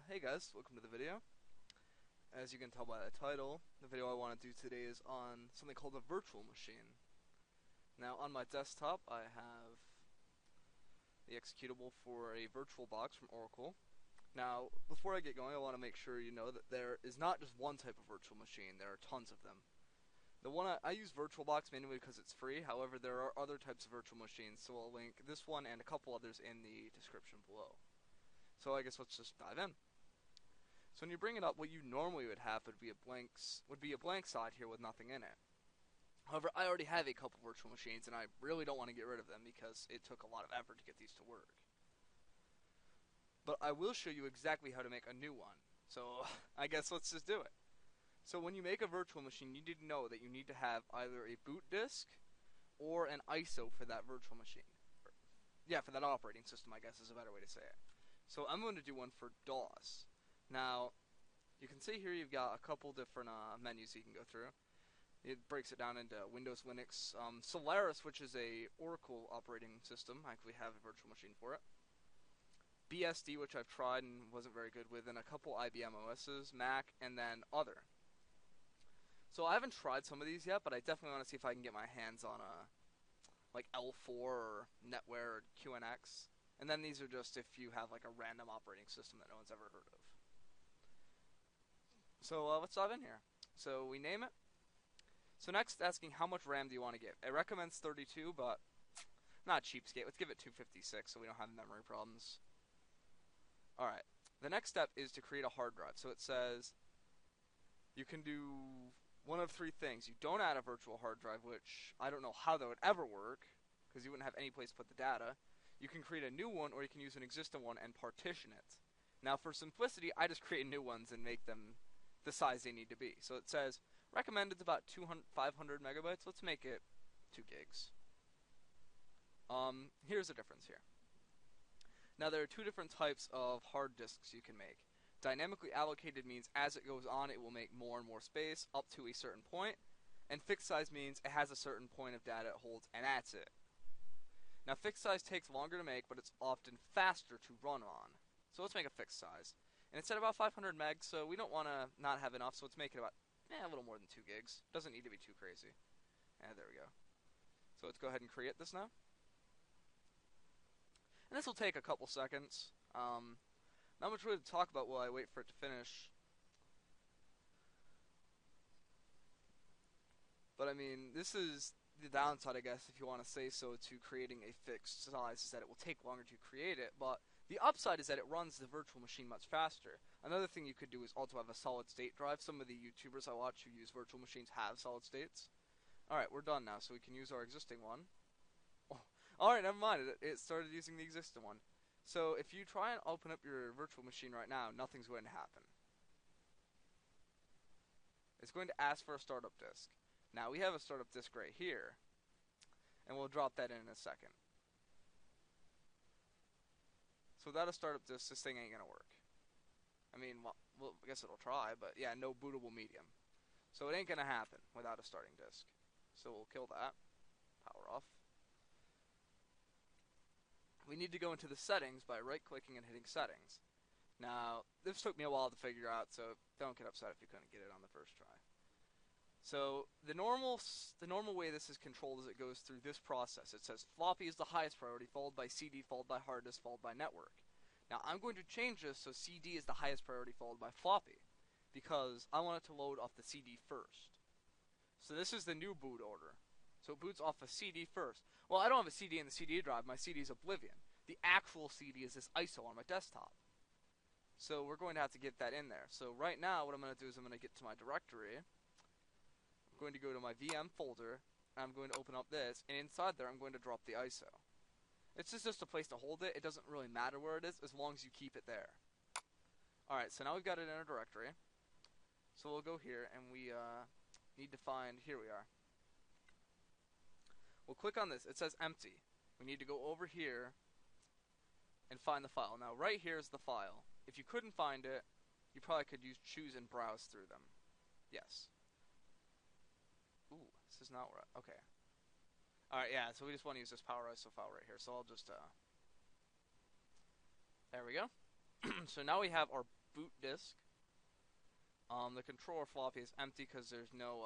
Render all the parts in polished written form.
Hey guys, welcome to the video. As you can tell by the title, the video I want to do today is on something called a virtual machine. Now on my desktop I have the executable for a virtual box from Oracle. Now before I get going, I want to make sure you know that there is not just one type of virtual machine, there are tons of them. The one I use VirtualBox mainly because it's free, however there are other types of virtual machines, so I'll link this one and a couple others in the description below. So I guess let's just dive in. So when you bring it up, what you normally would have would be a blank side here with nothing in it. However, I already have a couple virtual machines, and I really don't want to get rid of them because it took a lot of effort to get these to work. But I will show you exactly how to make a new one. So I guess let's just do it. So when you make a virtual machine, you need to know that you need to have either a boot disk or an ISO for that virtual machine. Yeah, for that operating system, I guess is a better way to say it. So I'm going to do one for DOS. Now, you can see here you've got a couple different menus you can go through. It breaks it down into Windows, Linux, Solaris, which is a Oracle operating system. I actually have a virtual machine for it. BSD, which I've tried and wasn't very good with, and a couple IBM OSs, Mac, and then other. So I haven't tried some of these yet, but I definitely want to see if I can get my hands on like L4 or NetWare or QNX. And then these are just if you have like a random operating system that no one's ever heard of. So let's dive in here. So we name it. So next, asking how much RAM do you want to give? It recommends 32, but not cheapskate. Let's give it 256 so we don't have memory problems. Alright, the next step is to create a hard drive. So it says you can do one of three things. You don't add a virtual hard drive, which I don't know how that would ever work, because you wouldn't have any place to put the data. You can create a new one, or you can use an existing one and partition it. Now for simplicity, I just create new ones and make them the size they need to be. So it says recommended about 500 megabytes. Let's make it 2 gigs. Here's the difference here. Now there are two different types of hard disks you can make. Dynamically allocated means as it goes on, it will make more and more space up to a certain point, and fixed size means it has a certain point of data it holds, and that's it. Now fixed size takes longer to make, but it's often faster to run on. So let's make a fixed size. And it's at about 500 megs, so we don't want to not have enough, so let's make it about a little more than 2 gigs. Doesn't need to be too crazy. There we go. So let's go ahead and create this now. And this will take a couple seconds. Not much really to talk about while I wait for it to finish. But I mean, this is the downside, I guess, if you want to say so, to creating a fixed size, is that it will take longer to create it, but the upside is that it runs the virtual machine much faster. Another thing you could do is also have a solid state drive. Some of the YouTubers I watch who use virtual machines have solid states. Alright, we're done now, so we can use our existing one. Oh, alright, never mind, it started using the existing one. So if you try and open up your virtual machine right now, nothing's going to happen. It's going to ask for a startup disk. Now we have a startup disk right here, and we'll drop that in a second. So without a startup disk, this thing ain't gonna work. I mean, well, I guess it'll try, but yeah, no bootable medium. So it ain't gonna happen without a starting disk. So we'll kill that. Power off. We need to go into the settings by right-clicking and hitting settings. Now, this took me a while to figure out, so don't get upset if you couldn't get it on the first try. So the normal way this is controlled is it goes through this process. It says floppy is the highest priority, followed by CD, followed by hard disk, followed by network. Now I'm going to change this so CD is the highest priority, followed by floppy, because I want it to load off the CD first. So this is the new boot order. So it boots off a CD first. Well, I don't have a CD in the CD drive. My CD is Oblivion. The actual CD is this ISO on my desktop. So we're going to have to get that in there. So right now what I'm going to do is I'm going to get to my directory. I'm going to go to my VM folder, and I'm going to open up this, and inside there I'm going to drop the ISO. It's just a place to hold it. It doesn't really matter where it is as long as you keep it there. Alright, so now we've got it in our directory. So we'll go here, and we need to find, here we are. We'll click on this. It says empty. We need to go over here and find the file. Now right here is the file. If you couldn't find it, you probably could choose and browse through them. Yes. Ooh, this is not right. Okay. Alright, yeah, so we just want to use this Power ISO file right here. So I'll just, there we go. So now we have our boot disk. The controller floppy is empty because there's no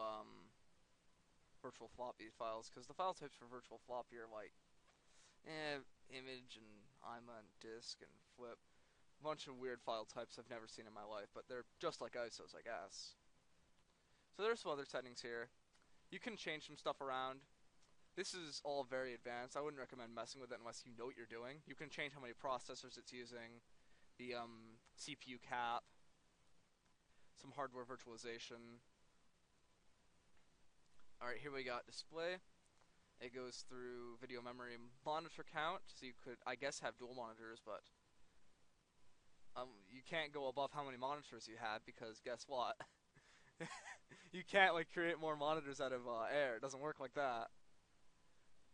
virtual floppy files, because the file types for virtual floppy are like image and IMA and disk and flip. A bunch of weird file types I've never seen in my life, but they're just like ISOs, I guess. So there's some other settings here. You can change some stuff around. This is all very advanced. I wouldn't recommend messing with it unless you know what you're doing. You can change how many processors it's using, the CPU cap, some hardware virtualization. Alright, here we got display. It goes through video memory monitor count, so you could, I guess, have dual monitors, but you can't go above how many monitors you have, because guess what? You can't like create more monitors out of air. It doesn't work like that.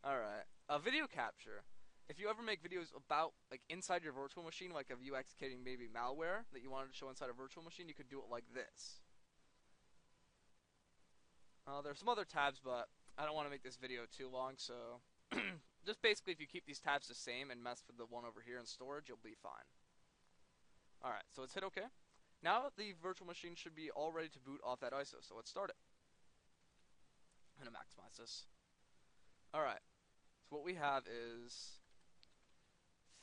Alright. Video capture. If you ever make videos about, like, inside your virtual machine, like of you executing maybe malware that you wanted to show inside a virtual machine, you could do it like this. There's some other tabs, but I don't want to make this video too long, so just basically if you keep these tabs the same and mess with the one over here in storage, you'll be fine. Alright, so let's hit OK. Now the virtual machine should be all ready to boot off that ISO, so let's start it. I'm going to maximize this. Alright, so what we have is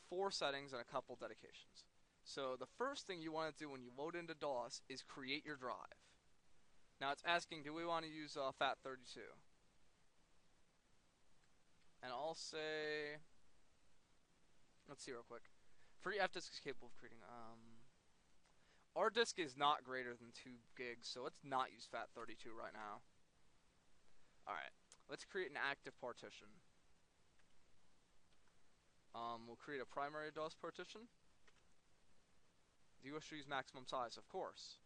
4 settings and a couple dedications. So the first thing you want to do when you load into DOS is create your drive. Now it's asking, do we want to use FAT32? And I'll say, let's see real quick. Free F disk is capable of creating, our disk is not greater than 2 gigs, so let's not use FAT32 right now. Alright, let's create an active partition. We'll create a primary DOS partition. Do you wish to use maximum size? Of course.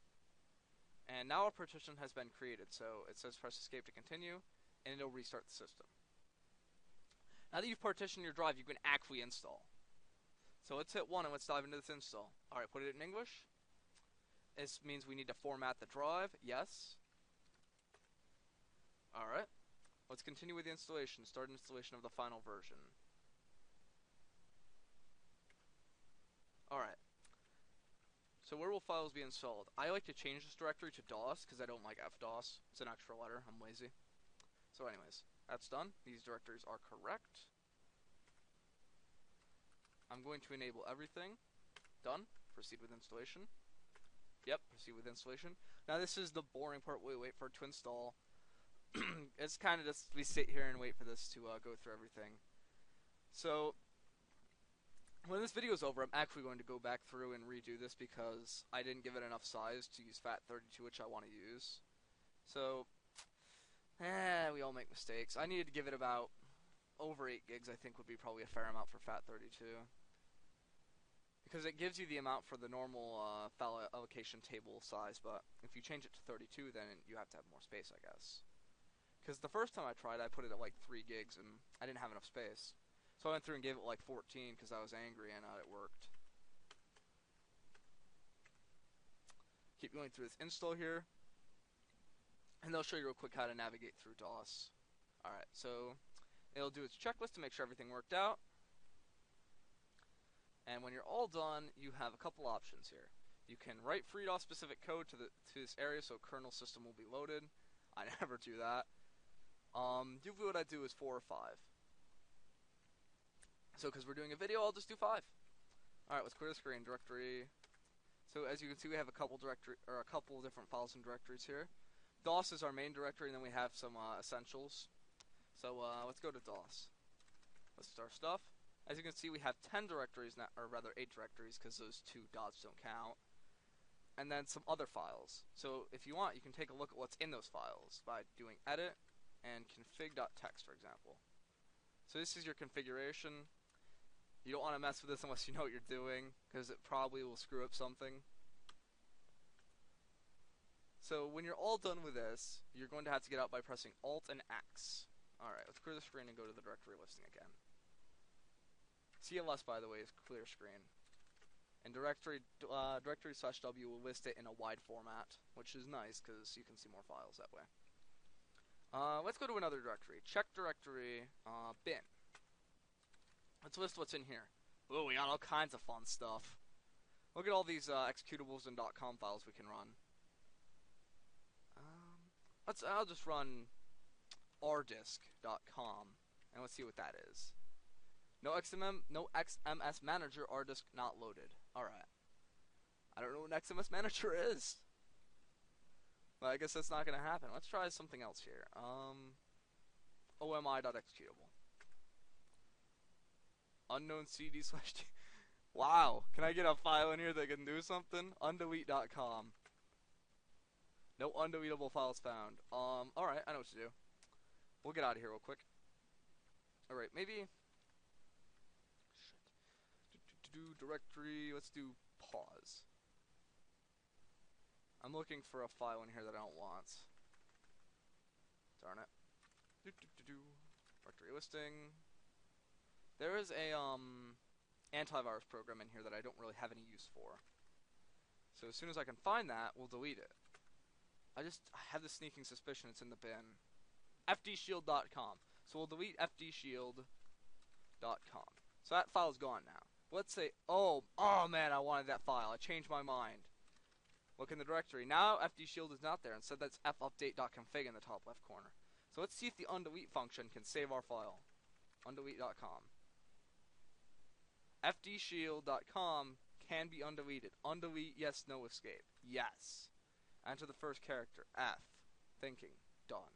And now a partition has been created, so it says press escape to continue, and it'll restart the system. Now that you've partitioned your drive, you can actually install. So let's hit 1 and let's dive into this install. Alright, put it in English. This means we need to format the drive. Yes. Alright. Let's continue with the installation. Start installation of the final version. Alright. So where will files be installed? I like to change this directory to DOS because I don't like FDOS. It's an extra letter. I'm lazy. So anyways, that's done. These directories are correct. I'm going to enable everything. Done. Proceed with installation. Yep, proceed with installation. Now this is the boring part. We wait for it to install. It's kind of just we sit here and wait for this to go through everything. So when this video is over, I'm actually going to go back through and redo this because I didn't give it enough size to use FAT32, which I want to use. So, we all make mistakes. I needed to give it about over 8 gigs, I think would be probably a fair amount for FAT32. Because it gives you the amount for the normal file allocation table size, but if you change it to 32, then you have to have more space, I guess. Because the first time I tried, I put it at like 3 gigs, and I didn't have enough space. So I went through and gave it like 14 because I was angry, and it worked. Keep going through this install here, and they'll show you real quick how to navigate through DOS. Alright, so it'll do its checklist to make sure everything worked out. And when you're all done, you have a couple options here. You can write FreeDOS specific code to this area so kernel system will be loaded. I never do that. Usually what I do is 4 or 5. So because we're doing a video, I'll just do 5. Alright, let's clear the screen. Directory. So as you can see, we have a couple different files and directories here. DOS is our main directory, and then we have some essentials. So let's go to DOS. Let's start stuff. As you can see, we have 10 directories, or rather 8 directories, because those 2 dots don't count. And then some other files. So if you want, you can take a look at what's in those files by doing edit and config.txt, for example. So this is your configuration. You don't want to mess with this unless you know what you're doing, because it probably will screw up something. So when you're all done with this, you're going to have to get out by pressing Alt and X. Alright, let's clear the screen and go to the directory listing again. CLS, by the way, is clear screen. And directory /W will list it in a wide format, which is nice because you can see more files that way. Let's go to another directory. Check directory bin. Let's list what's in here. Ooh, we got all kinds of fun stuff. Look at all these executables and .com files we can run. I'll just run rdisk.com and let's see what that is. No XMS manager, rdisk not loaded. Alright. I don't know what an XMS manager is. Well, I guess that's not gonna happen. Let's try something else here. omi.executable. Unknown cd slash d. Wow, can I get a file in here that can do something? Undelete.com. No undeletable files found. Alright, I know what to do. We'll get out of here real quick. Alright, maybe... Directory, let's do pause. I'm looking for a file in here that I don't want. Darn it. Directory listing. There is a antivirus program in here that I don't really have any use for. So as soon as I can find that, we'll delete it. I have this sneaking suspicion it's in the bin. fdshield.com. So we'll delete fdshield.com. So that file's gone now. Let's say, oh man, I wanted that file. I changed my mind. Look in the directory. Now fdshield is not there. Instead, that's fupdate.config in the top left corner. So let's see if the undelete function can save our file. Undelete.com. fdshield.com can be undeleted. Undelete, yes, no escape. Yes. Enter the first character. F. Thinking. Done.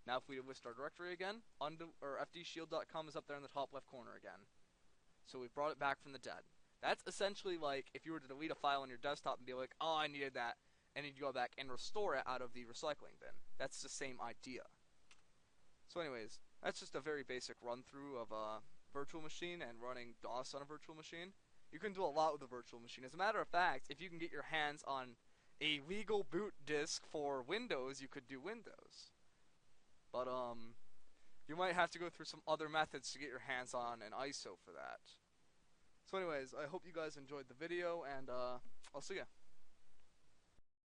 Now if we list our directory again, fdshield.com is up there in the top left corner again. So we've brought it back from the dead. That's essentially like if you were to delete a file on your desktop and be like, oh, I needed that, and you'd go back and restore it out of the recycling bin. That's the same idea. So anyways, that's just a very basic run-through of a virtual machine and running DOS on a virtual machine. You can do a lot with a virtual machine. As a matter of fact, if you can get your hands on a legal boot disk for Windows, you could do Windows. But, you might have to go through some other methods to get your hands on an ISO for that. So anyways, I hope you guys enjoyed the video, and I'll see ya.